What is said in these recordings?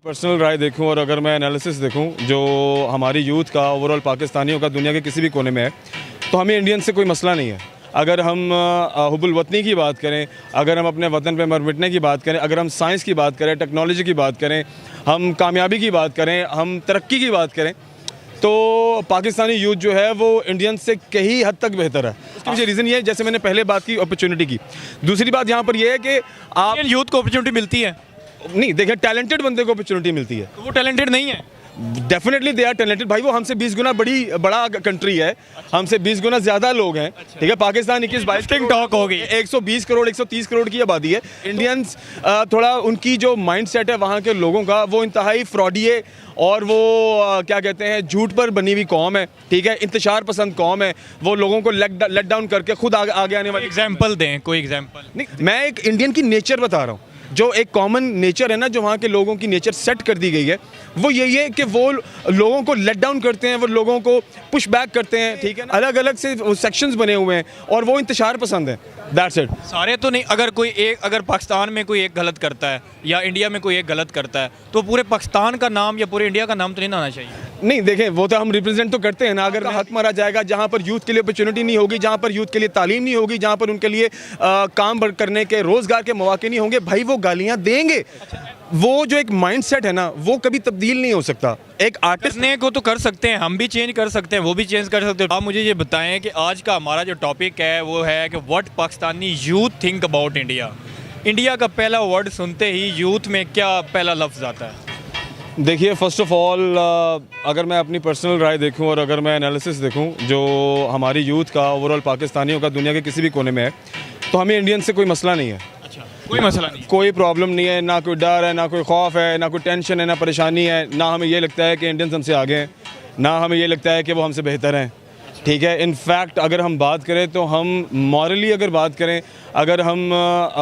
Personal राय देखूं और अगर मैं एनालिसिस देखूं जो हमारी यूथ का ओवरऑल पाकिस्तानियों का दुनिया के किसी भी कोने में है, तो हमें इंडियन से कोई मसला नहीं है। अगर हम हुब्बुल वतनी की बात करें, अगर हम अपने वतन पे मर मिटने की बात करें, अगर हम साइंस की बात करें, टेक्नोलॉजी की बात करें, हम कामयाबी की बात करें, हम तरक्की की बात करें, तो पाकिस्तानी यूथ जो है वो इंडियन से कई हद तक बेहतर है। उसके पीछे रीज़न ये है, जैसे मैंने पहले बात की अपॉर्चुनिटी की। दूसरी बात यहाँ पर यह है कि आप यूथ को अपॉर्चुनिटी मिलती है, नहीं देखिए, टैलेंटेड बंदे को अपॉर्चुनिटी मिलती है। तो वो टैलेंटेड नहीं है। डेफिनेटली दे आर टैलेंटेड भाई, वो हमसे 20 गुना बड़ा कंट्री है, हमसे 20 गुना ज़्यादा लोग हैं। ठीक है, पाकिस्तान 21-22 टॉक हो गई, 120 करोड़ 130 करोड़ की आबादी है। इंडियंस थोड़ा उनकी जो माइंड सेट है वहाँ के लोगों का, वो इंतहाई फ्रॉडिये और वो क्या कहते हैं, झूठ पर बनी हुई कौम है। ठीक है, इंतशार पसंद कौम है। वो लोगों को लेट डाउन करके खुद आगे आने वाली। एग्जाम्पल दें, कोई एग्जाम्पल। नहीं, मैं एक इंडियन की नेचर बता रहा हूँ, जो एक कॉमन नेचर है ना, जो वहाँ के लोगों की नेचर सेट कर दी गई है, वो यही है कि वो लोगों को लेट डाउन करते हैं, वो लोगों को पुश बैक करते हैं। ठीक है, अलग अलग से सेक्शंस बने हुए हैं और वो इंतशार पसंद है। That's it. सारे तो नहीं, अगर पाकिस्तान में कोई एक गलत करता है या इंडिया में कोई एक गलत करता है, तो पूरे पाकिस्तान का नाम या पूरे इंडिया का नाम तो नहीं आना चाहिए। नहीं देखें, वो तो हम रिप्रेजेंट तो करते हैं ना। अगर हक मारा जाएगा, जहाँ पर यूथ के लिए अपॉर्चुनिटी नहीं होगी, जहाँ पर यूथ के लिए तालीम नहीं होगी, जहाँ पर उनके लिए काम करने के रोज़गार के मौके नहीं होंगे, भाई वो गालियाँ देंगे। वो जो एक माइंड सेट है ना, वो कभी तब्दील नहीं हो सकता। एक आर्टिस्ट करने को तो कर सकते हैं, हम भी चेंज कर सकते हैं, वो भी चेंज कर सकते हैं। आप मुझे ये बताएं कि आज का हमारा जो टॉपिक है वो है कि what Pakistani youth think about India. India का पहला वर्ड सुनते ही यूथ में क्या पहला लफ्ज़ आता है? देखिए, फ़र्स्ट ऑफ़ ऑल अगर मैं अपनी पर्सनल राय देखूं और अगर मैं एनालिसिस देखूं जो हमारी यूथ का ओवरऑल पाकिस्तानियों का दुनिया के किसी भी कोने में है, तो हमें इंडियन से कोई मसला नहीं है। अच्छा, कोई मसला नहीं, कोई प्रॉब्लम नहीं है, ना कोई डर है, ना कोई खौफ है, ना कोई टेंशन है, ना परेशानी है। ना हमें ये लगता है कि इंडियंस हमसे आगे हैं, ना हमें ये लगता है कि वो हमसे बेहतर हैं। ठीक है, इनफैक्ट अगर हम बात करें तो हम मॉरली अगर बात करें, अगर हम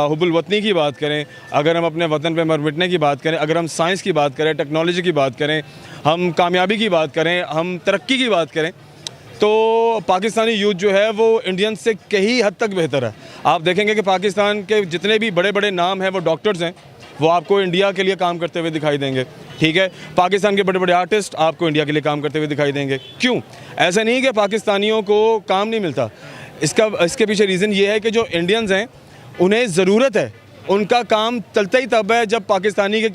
हुब्बुल वतनी की बात करें, अगर हम अपने वतन पे मर मिटने की बात करें, अगर हम साइंस की बात करें, टेक्नोलॉजी की बात करें, हम कामयाबी की बात करें, हम तरक्की की बात करें, तो पाकिस्तानी यूथ जो है वो इंडियन से कई हद तक बेहतर है। आप देखेंगे कि पाकिस्तान के जितने भी बड़े बड़े नाम हैं, वो डॉक्टर्स हैं, वो आपको इंडिया के लिए काम करते हुए दिखाई देंगे। ठीक है, पाकिस्तान के बड़े बड़े आर्टिस्ट आपको इंडिया के लिए काम करते हुए दिखाई देंगे। क्यों? ऐसा नहीं कि पाकिस्तानियों को काम नहीं मिलता। इसके पीछे रीज़न ये है कि जो इंडियंस हैं उन्हें ज़रूरत है, उनका काम चलता ही तब है जब पाकिस्तानी के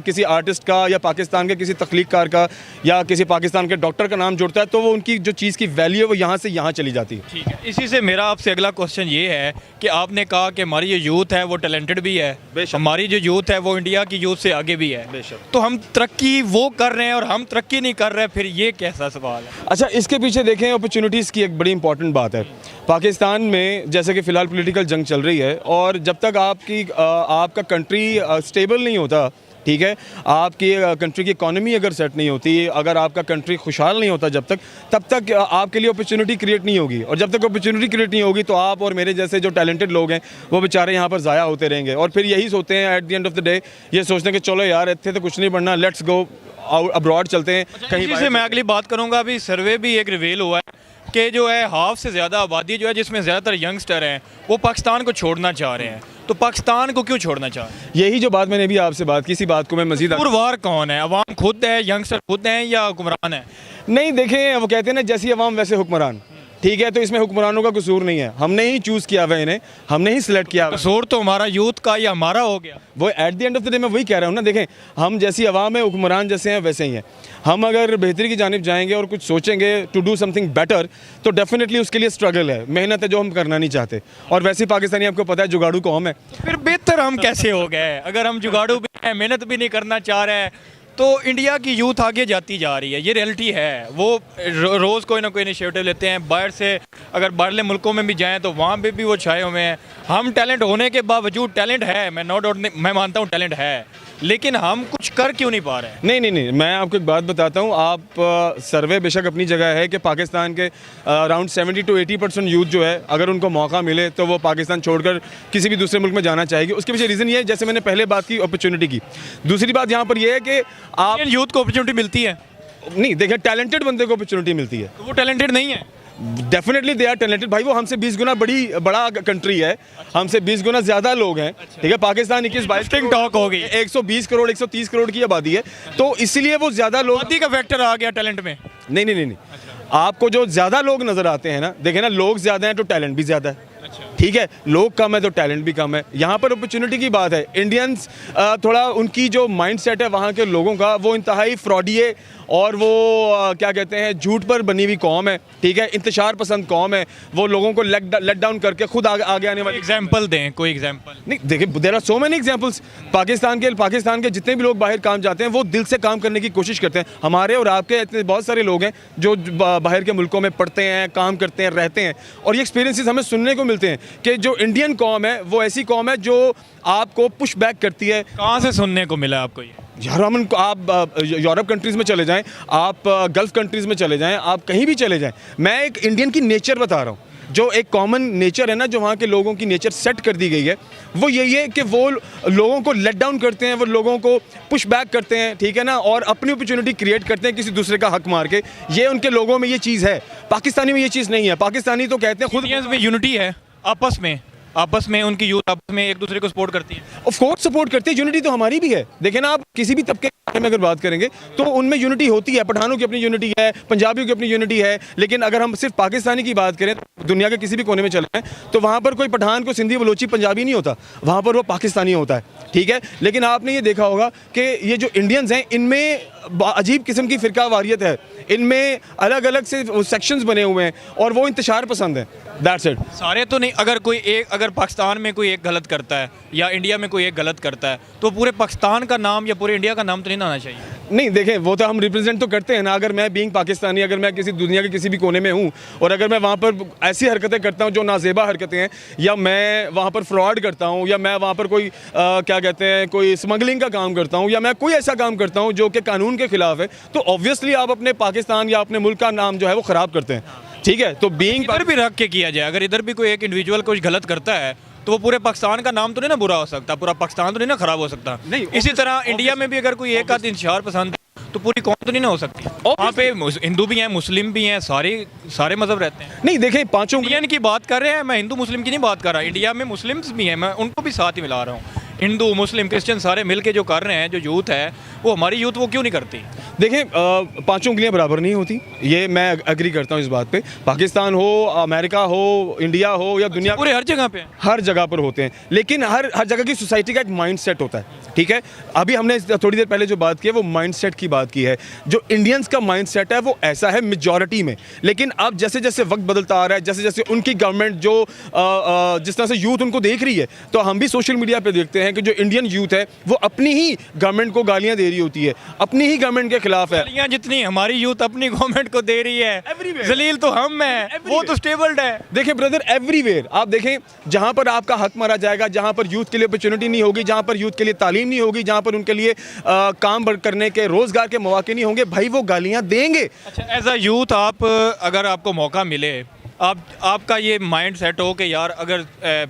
किसी आर्टिस्ट का या पाकिस्तान के किसी तख्लीक़कार का या किसी पाकिस्तान के डॉक्टर का नाम जुड़ता है, तो वो उनकी जो चीज़ की वैल्यू है वो यहाँ से यहाँ चली जाती है। ठीक है, इसी से मेरा आपसे अगला क्वेश्चन ये है कि आपने कहा कि हमारी जो यूथ है वो टैलेंटेड भी है, हमारी जो यूथ है वो इंडिया की यूथ से आगे भी है, तो हम तरक्की वो कर रहे हैं और हम तरक्की नहीं कर रहे, फिर ये कैसा सवाल है? अच्छा, इसके पीछे देखें, अपॉर्चुनिटीज़ की एक बड़ी इंपॉर्टेंट बात है। पाकिस्तान में जैसे कि फ़िलहाल पॉलिटिकल जंग चल रही है, और जब तक आपका कंट्री स्टेबल नहीं होता, ठीक है, आपकी कंट्री की इकॉनमी अगर सेट नहीं होती, अगर आपका कंट्री खुशहाल नहीं होता, तब तक आपके लिए अपॉर्चुनिटी क्रिएट नहीं होगी। और जब तक अपॉर्चुनिटी क्रिएट नहीं होगी, तो आप और मेरे जैसे जो टैलेंटेड लोग हैं वो बेचारे यहाँ पर ज़ाया होते रहेंगे। और फिर यही सोचते हैं eight the end of the day, ये सोचते हैं कि चलो यार, इतने तो कुछ नहीं बढ़ना, लेट्स गो अब्रॉड चलते हैं कहीं। इसी से मैं अगली बात करूँगा। अभी सर्वे भी एक रिवील हुआ है कि जो है हाफ से ज़्यादा आबादी जो है, जिसमें ज़्यादातर यंगस्टर हैं, वो पाकिस्तान को छोड़ना चाह रहे हैं। तो पाकिस्तान को क्यों छोड़ना चाह रहे हैं? यही जो बात मैंने अभी आपसे बात की, इसी बात को मैं मजीद पुरवार कौन है? अवाम खुद है, यंगस्टर खुद हैं, या हुक्मरान है? नहीं देखें, वो कहते हैं ना, जैसी अवाम वैसे हुक्मरान। ठीक है, तो इसमें हुक्मरानों का कसूर नहीं है, हमने ही चूज़ किया हुआ इन्हें, हमने ही सिलेक्ट किया। कसूर तो हमारा यूथ का या हमारा हो गया। वो eight the end of the day मैं वही कह रहा हूँ ना। देखें, हम जैसी अवाम है, हुक्मरान जैसे हैं वैसे ही हैं। हम अगर बेहतरी की जानिब जाएंगे और कुछ सोचेंगे टू डू समथिंग बेटर, तो डेफिनेटली उसके लिए स्ट्रगल है, मेहनत है, जो हम करना नहीं चाहते। और वैसे ही पाकिस्तानी आपको पता है जुगाड़ू कौम है। फिर बेहतर हम कैसे हो गए? अगर हम जुगाड़ू भी हैं, मेहनत भी नहीं करना चाह रहे हैं, तो इंडिया की यूथ आगे जाती जा रही है, ये रियलिटी है। वो रोज़ कोई ना कोई इनिशिएटिव लेते हैं। बाहर से अगर बाहरले मुल्कों में भी जाएं तो वहाँ पे भी वो छाए हुए हैं। हम टैलेंट होने के बावजूद, टैलेंट है, मैं नो डाउट मैं मानता हूँ टैलेंट है, लेकिन हम कुछ कर क्यों नहीं पा रहे हैं? नहीं, मैं आपको एक बात बताता हूँ। आप सर्वे बेशक अपनी जगह है कि पाकिस्तान के अराउंड 70 to 80% यूथ जो है, अगर उनको मौका मिले तो वो पाकिस्तान छोड़कर किसी भी दूसरे मुल्क में जाना चाहेगी। उसके पीछे रीज़न ये है, जैसे मैंने पहले बात की अपॉर्चुनिटी की। दूसरी बात यहाँ पर यह है कि आप यूथ को अपॉर्चुनिटी मिलती है। नहीं देखें, टैलेंटेड बंदे को अपॉर्चुनिटी मिलती है। तो वो टैलेंटेड नहीं है। डेफिनेटली दे आर टैलेंटेड भाई, वो हमसे 20 गुना बड़ा कंट्री है, हमसे 20 गुना ज़्यादा लोग हैं, ठीक है। पाकिस्तान 21-22 टॉक हो गई, 120 करोड़ 130 करोड़ की आबादी है, तो इसलिए वो ज़्यादा लोग, आबादी का फैक्टर आ गया टैलेंट में। नहीं, आपको जो ज़्यादा लोग नज़र आते हैं ना, देखें ना, लोग ज़्यादा हैं तो टैलेंट भी ज़्यादा है, ठीक है। लोग कम है तो टैलेंट भी कम है। यहाँ पर अपॉर्चुनिटी की बात है। इंडियंस थोड़ा उनकी जो माइंड सेट है वहाँ के लोगों का, वो इंतहाई फ्रॉडी है और वो क्या कहते हैं, झूठ पर बनी हुई कौम है, ठीक है। इंतशार पसंद कौम है, वो लोगों को लेट डाउन करके खुद आगे आने वाले। एग्जाम्पल दें, कोई एग्जाम्पल। नहीं देखिए, there are so many examples. Pakistan के जितने भी लोग बाहर काम जाते हैं वो दिल से काम करने की कोशिश करते हैं। हमारे और आपके इतने बहुत सारे लोग हैं जो बाहर के मुल्कों में पढ़ते हैं, काम करते हैं, रहते हैं, और ये एक्सपीरियंसेस हमें सुनने को मिलते हैं कि जो इंडियन कौम है वो ऐसी कौम है जो आपको पुश बैक करती है। कहाँ से सुनने को मिला आपको ये? यार आप यूरोप कंट्रीज़ में चले जाएं, आप गल्फ़ कंट्रीज़ में चले जाएं, आप कहीं भी चले जाएं, मैं एक इंडियन की नेचर बता रहा हूँ, जो एक कॉमन नेचर है ना, जो वहाँ के लोगों की नेचर सेट कर दी गई है, वो यही है कि वो लोगों को लेट डाउन करते हैं, वो लोगों को पुश बैक करते हैं, ठीक है ना, और अपनी अपॉर्चुनिटी क्रिएट करते हैं किसी दूसरे का हक मार के। ये उनके लोगों में ये चीज़ है, पाकिस्तानी में ये चीज़ नहीं है। पाकिस्तानी तो कहते हैं खुद इंडियंस में यूनिटी है, आपस में उनकी यूथ आपस में एक दूसरे को सपोर्ट करती है। ऑफ कोर्स सपोर्ट करती है, यूनिटी तो हमारी भी है। देखें ना, आप किसी भी तबके के बारे में अगर बात करेंगे तो उनमें यूनिटी होती है। पठानों की अपनी यूनिटी है, पंजाबियों की अपनी यूनिटी है, लेकिन अगर हम सिर्फ पाकिस्तानी की बात करें, दुनिया के किसी भी कोने में चले जाएं तो वहाँ पर कोई पठान, को सिंधी, बलोची, पंजाबी नहीं होता, वहाँ पर वो पाकिस्तानी होता है, ठीक है। लेकिन आपने ये देखा होगा कि ये जो इंडियंस हैं, इनमें अजीब किस्म की फ़िरका वारियत है, इनमें अलग अलग से सेक्शंस बने हुए हैं और वो इंतशार पसंद है। That's it. सारे तो नहीं, अगर पाकिस्तान में कोई एक गलत करता है या इंडिया में कोई एक गलत करता है तो पूरे पाकिस्तान का नाम या पूरे इंडिया का नाम तो नहीं आना चाहिए। नहीं देखें, वो तो हम रिप्रेजेंट तो करते हैं ना। अगर मैं बीइंग पाकिस्तानी, अगर मैं किसी दुनिया के किसी भी कोने में हूँ और अगर मैं वहाँ पर ऐसी हरकतें करता हूँ जो नाजेबा हरकतें हैं, या मैं वहाँ पर फ्रॉड करता हूँ, या मैं वहाँ पर कोई क्या कहते हैं, कोई स्मगलिंग का काम करता हूँ, या मैं कोई ऐसा काम करता हूँ जो कि कानून के खिलाफ है, तो ऑब्वियसली आप अपने पाकिस्तान या अपने मुल्क का नाम जो है वो ख़राब करते हैं, ठीक है। तो बीइंग इधर भी रख के किया जाए, अगर इधर भी कोई एक इंडिविजुअल कुछ गलत करता है तो वो पूरे पाकिस्तान का नाम तो नहीं ना बुरा हो सकता, पूरा पाकिस्तान तो नहीं ना खराब हो सकता। नहीं, इसी तरह इंडिया में भी अगर कोई एक आध इंतशार पसंद है तो पूरी कौम तो नहीं ना हो सकती। वहाँ पे हिंदू भी हैं, मुस्लिम भी हैं, सारे मजहब रहते हैं। नहीं देखें, पाँचों इंडियन की बात कर रहे हैं, मैं हिंदू मुस्लिम की नहीं बात कर रहा। इंडिया में मुस्लिम्स भी हैं, मैं उनको भी साथ ही मिला रहा हूँ। हिंदू, मुस्लिम, क्रिश्चियन सारे मिलके जो कर रहे हैं, जो यूथ है वो हमारी यूथ वो क्यों नहीं करती? देखें, पांचों उंगलियां बराबर नहीं होती, ये मैं एग्री करता हूँ इस बात पे। पाकिस्तान हो, अमेरिका हो, इंडिया हो या दुनिया, पूरे हर जगह पे हर जगह पर होते हैं, लेकिन हर जगह की सोसाइटी का एक माइंड सेट होता है, ठीक है। अभी हमने थोड़ी देर पहले जो बात की है वो माइंड सेट की बात की है। जो इंडियंस का माइंड सेट है वो ऐसा है मेजॉरिटी में, लेकिन अब जैसे जैसे वक्त बदलता आ रहा है, जैसे जैसे उनकी गवर्नमेंट जो जिस तरह से यूथ उनको देख रही है, तो हम भी सोशल मीडिया पे देखते हैं कि जो इंडियन यूथ है वो अपनी ही गवर्नमेंट को गालियां दे रही होती है, अपनी ही गवर्नमेंट के खिलाफ है। गालियां जितनी हमारी यूथ अपनी गवर्नमेंट को दे रही है, जलील तो हम हैं, वो तो स्टेबल्ड है। देखिए ब्रदर, एवरीवेयर आप देखें, जहां पर आपका हक मारा जाएगा, जहां पर यूथ के लिए अपॉर्चुनिटी नहीं होगी, जहां पर यूथ के लिए तालीम नहीं होगी, जहां पर उनके लिए काम करने के, रोजगार के मौके नहीं होंगे, भाई वो गालियां देंगे। अच्छा, एज अ यूथ आप, अगर आपको मौका मिले, आपका ये माइंड सेट हो कि यार अगर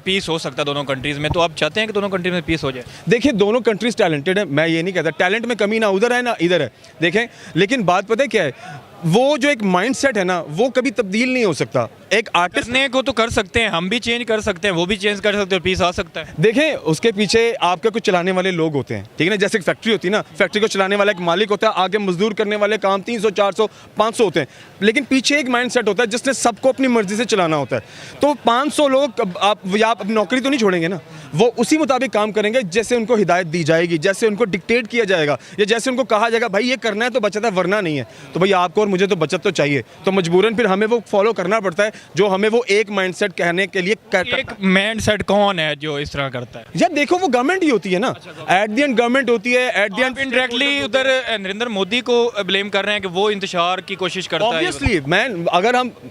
पीस हो सकता है दोनों कंट्रीज़ में, तो आप चाहते हैं कि दोनों कंट्रीज में पीस हो जाए? देखिए, दोनों कंट्रीज टैलेंटेड है, मैं ये नहीं कहता टैलेंट में कमी ना उधर है ना इधर है, देखें, लेकिन बात पता है क्या है, वो जो एक माइंडसेट है ना वो कभी तब्दील नहीं हो सकता। एक आर्टिस्ट करने को तो कर सकते हैं, हम भी चेंज कर सकते हैं, वो भी चेंज कर सकते हैं, पीस आ सकता है। देखें, उसके पीछे आपके कुछ चलाने वाले लोग होते हैं, ठीक है ना। जैसे एक फैक्ट्री होती है ना, फैक्ट्री को चलाने वाला एक मालिक होता है, आगे मजदूर करने वाले काम 300, 400, 500 होते हैं, लेकिन पीछे एक माइंडसेट होता है जिसने सबको अपनी मर्जी से चलाना होता है। तो 500 लोग आप अपनी नौकरी तो नहीं छोड़ेंगे ना, वो उसी मुताबिक काम करेंगे जैसे उनको हिदायत दी जाएगी, जैसे उनको डिक्टेट किया जाएगा, या जैसे उनको कहा जाएगा भाई ये करना है तो बचत है, वरना नहीं है। तो भाई आपको और मुझे तो बचत तो चाहिए, तो मजबूरन फिर हमें वो फॉलो करना पड़ता है जो हमें वो एक माइंडसेट कहने के लिए एक माइंडसेट कौन है जो इस तरह करता है? यार देखो, वो गवर्नमेंट ही होती है ना, एट द एंड गवर्नमेंट होती है, एट द एंड इनडायरेक्टली उधर नरेंद्र मोदी को ब्लेम कर रहे हैं कि वो इंतशार की कोशिश करता है। ऑब्वियसली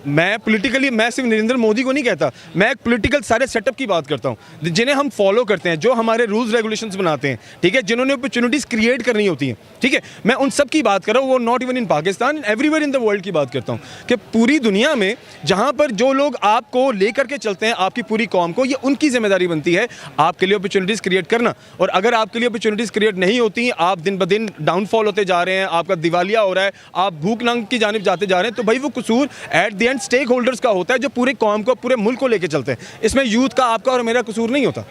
मैं पॉलिटिकली, मैं सिर्फ नरेंद्र मोदी को नहीं कहता, मैं एक पॉलिटिकल सारे सेटअप की बात करता हूँ जिन्हें हम फॉलो करते हैं, जो हमारे रूल्स रेगुलेशंस बनाते हैं, ठीक है, जिन्होंने अपॉर्चुनिटीज क्रिएट करनी होती हैं, ठीक है। मैं उन सब की बात कर रहा हूँ, वो not even in Pakistan, everywhere in the world की बात करता हूँ कि पूरी दुनिया में जहाँ पर जो लोग आपको लेकर के चलते हैं, आपकी पूरी कौम को, ये उनकी जिम्मेदारी बनती है आपके लिए अपॉर्चुनिटीज़ क्रिएट करना। और अगर आपके लिए अपॉर्चुनिटीज़ क्रिएट नहीं होती, आप दिन ब दिन डाउनफॉल होते जा रहे हैं, आपका दिवालिया हो रहा है, आप भूख नंग की जानिब जाते जा रहे हैं, तो भाई वो कसूर at the end stakeholders का होता है, जो पूरे कौम को, पूरे मुल्क को लेकर चलते हैं। इसमें यूथ का, आपका और मेरा कसूर नहीं होता।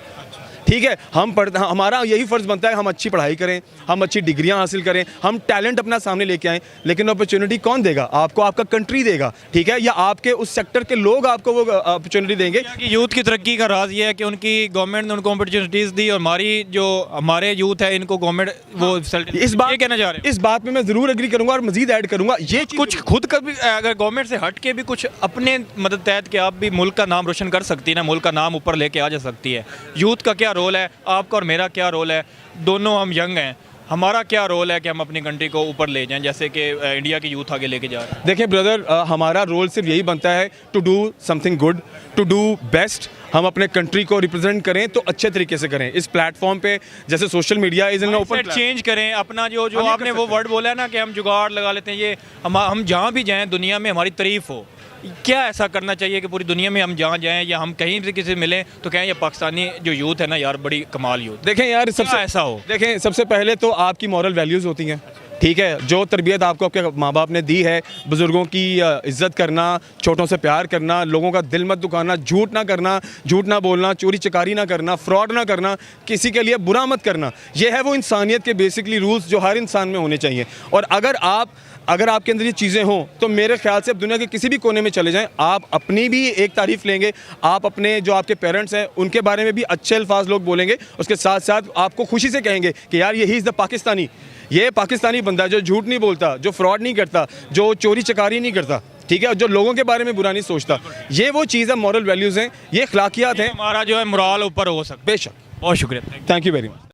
ठीक है, हमारा यही फ़र्ज़ बनता है हम अच्छी पढ़ाई करें, हम अच्छी डिग्रियां हासिल करें, हम टैलेंट अपना सामने लेके आएँ, लेकिन अपॉर्चुनिटी कौन देगा आपको? आपका कंट्री देगा, ठीक है, या आपके उस सेक्टर के लोग आपको वो अपॉर्चुनिटी देंगे। कि यूथ की तरक्की का राज ये है कि उनकी गवर्नमेंट ने उनको अपॉर्चुनिटीज़ दी, और हमारे यूथ है इनको गवर्नमेंट वो इस बात ये कहना चाह रहे हैं। इस बात में मैं ज़रूर एग्री करूंगा और मज़ीद ऐड करूंगा, ये कुछ खुद का भी अगर गवर्नमेंट से हट के भी कुछ अपने मदद तहत के आप भी मुल्क का नाम रोशन कर सकती है ना, मुल्क का नाम ऊपर लेके आ जा सकती है। यूथ का क्या रोल है, आपका और मेरा क्या रोल है? दोनों हम यंग हैं, हमारा क्या रोल है कि हम अपनी कंट्री को ऊपर ले जाएं, जैसे कि इंडिया की यूथ आगे लेके जा रहे हैं? देखिए ब्रदर, हमारा रोल सिर्फ यही बनता है to do something good, to do best. हम अपने कंट्री को रिप्रेजेंट करें तो अच्छे तरीके से करें। इस प्लेटफॉर्म पे जैसे social media is an open, change करें अपना, जो हम ये आपने कर वो सकते हैं। वर्ड बोला है ना कि हम जुगाड़ लगा लेते हैं, ये हम जहाँ भी जाएं दुनिया में हमारी तारीफ हो। क्या ऐसा करना चाहिए कि पूरी दुनिया में हम जहाँ जाएं या हम कहीं भी किसी से मिलें तो कहें ये पाकिस्तानी जो यूथ है ना यार, बड़ी कमाल यूथ। देखें यार, सबसे ऐसा हो, देखें सबसे पहले तो आपकी मॉरल वैल्यूज़ होती हैं, ठीक है, जो तरबियत आपको आपके माँ बाप ने दी है, बुज़ुर्गों की इज़्ज़त करना, छोटों से प्यार करना, लोगों का दिल मत दुखाना, झूठ ना करना, झूठ ना बोलना, चोरी चकारी ना करना, फ्रॉड ना करना, किसी के लिए बुरा मत करना, ये है वो इंसानियत के बेसिकली रूल्स जो हर इंसान में होने चाहिए। और अगर आपके अंदर ये चीज़ें हों तो मेरे ख्याल से आप दुनिया के किसी भी कोने में चले जाएं, आप अपनी भी एक तारीफ़ लेंगे, आप अपने जो आपके पेरेंट्स हैं उनके बारे में भी अच्छे अल्फाज लोग बोलेंगे, उसके साथ साथ आपको खुशी से कहेंगे कि यार ये ही इज़ द पाकिस्तानी, ये पाकिस्तानी बंदा जो झूठ नहीं बोलता, जो फ्रॉड नहीं करता, जो चोरी चकारी नहीं करता, ठीक है, जो लोगों के बारे में बुरा नहीं सोचता। ये वो चीज़ है, मॉरल वैल्यूज़ हैं, ये अखलाकियात हैं, हमारा जो है मोरल ऊपर हो सकता है। बेशक। बहुत शुक्रिया। Thank you very much.